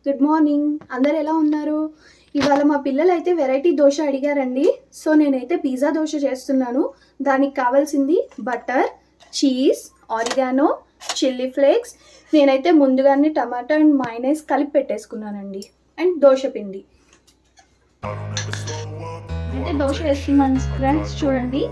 Good morning. అందరు ఎలా ఉన్నారు? ఇవాళ మా పిల్లలైతే వెరైటీ దోశ అడిగారండి. సో నేనైతే పిజ్జా దోశ చేస్తున్నాను. దానికి కావాల్సింది butter, cheese, oregano, chilli flakes. నేనైతే ముందుగానే టమాటా అండ్ మైనస్ కలిపి పెట్టేసుకున్నానండి. అండ్ దోశ పిండి అయితే దోశ వేస్తున్నాను ఫ్రెండ్స్, చూడండి.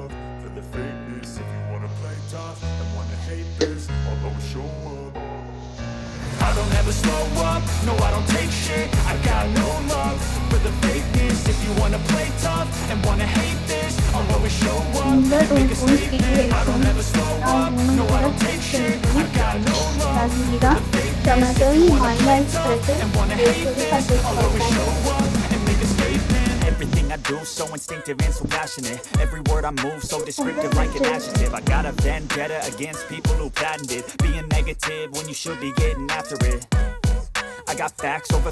I don't ever slow up, no I don't take shit. I got no love for the fakeness. If you wanna play tough and wanna hate this, I'll always show up and make a statement. I don't ever slow up, no I don't take shit. I got no love for the fakeness. If you wanna play tough and wanna hate this, I'll always show up and make a statement. Everything I do so instinctive and so passionate. Every word I move so descriptive like an adjective. I got a vendetta against people who patented being negative when you should be getting after it. I got facts over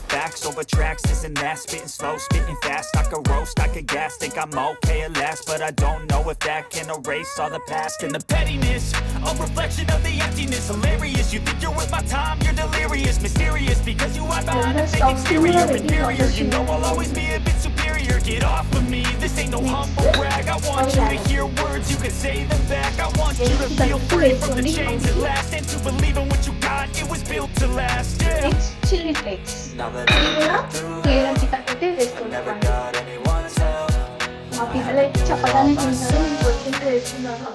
tracks, this and that. Spitting slow, spitting fast. I could roast, I could gas. Think I'm okay at last, but I don't know if that can erase all the past. And the pettiness, a reflection of the emptiness. Hilarious, you think you're worth my time, you're delirious. Mysterious, because you hide behind a fake exterior. Inferior, you know I'll always be a bit superior. Get off of me, this ain't no humble brag. I want you to hear words, you can say them back. I want you to feel free from the chains that last, and to believe in what you got, it was built to last. Yeah. Chilli flakes ఇది కూడా కేరళకి తగ్గట్టే వేసుకుంటాను. మా పిల్లలైతే చెప్పగానే తింటారు, నేను కొద్దిగా వేస్తున్నాను.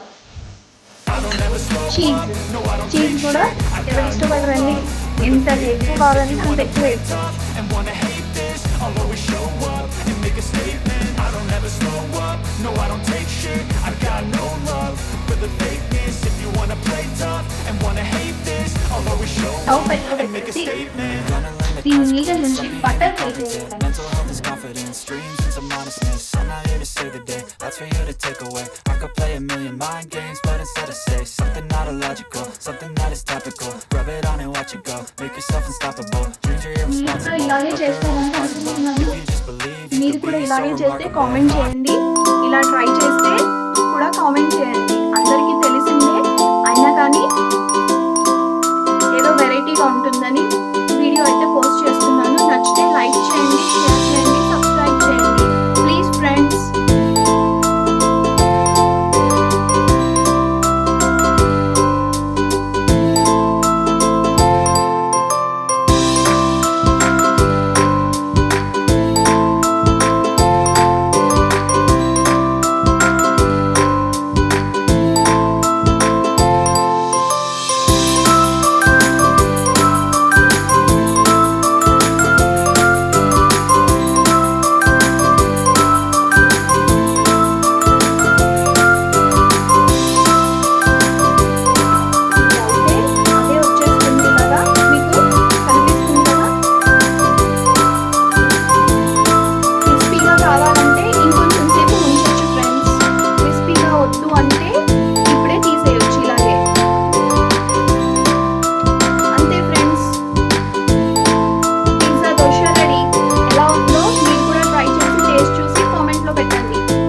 చీజ్ కూడా ఎవరు ఇష్టపడరండి, ఎంత ఎక్కువ కావాలని అంత ఎక్కువ వేస్తాను. స్టవ్ పెట్టేసి దీని మీద నుంచి బటర్ వేసేయాలి. That's for you to take away. I could play a million mind games, but instead I say something not illogical, something that is topical. Rub it on and watch it go. Make yourself unstoppable. Dreams are irresponsible. ఇలాగే చేస్తానని అనుకుంటున్నాను. మీరు కూడా ఇలాగే చేస్తే comment చేయండి. ఇలా try చేస్తే కూడా కామెంట్ చేయండి. అందరికీ తెలిసిందే అయినా కానీ ఏదో వెరైటీగా ఉంటుందని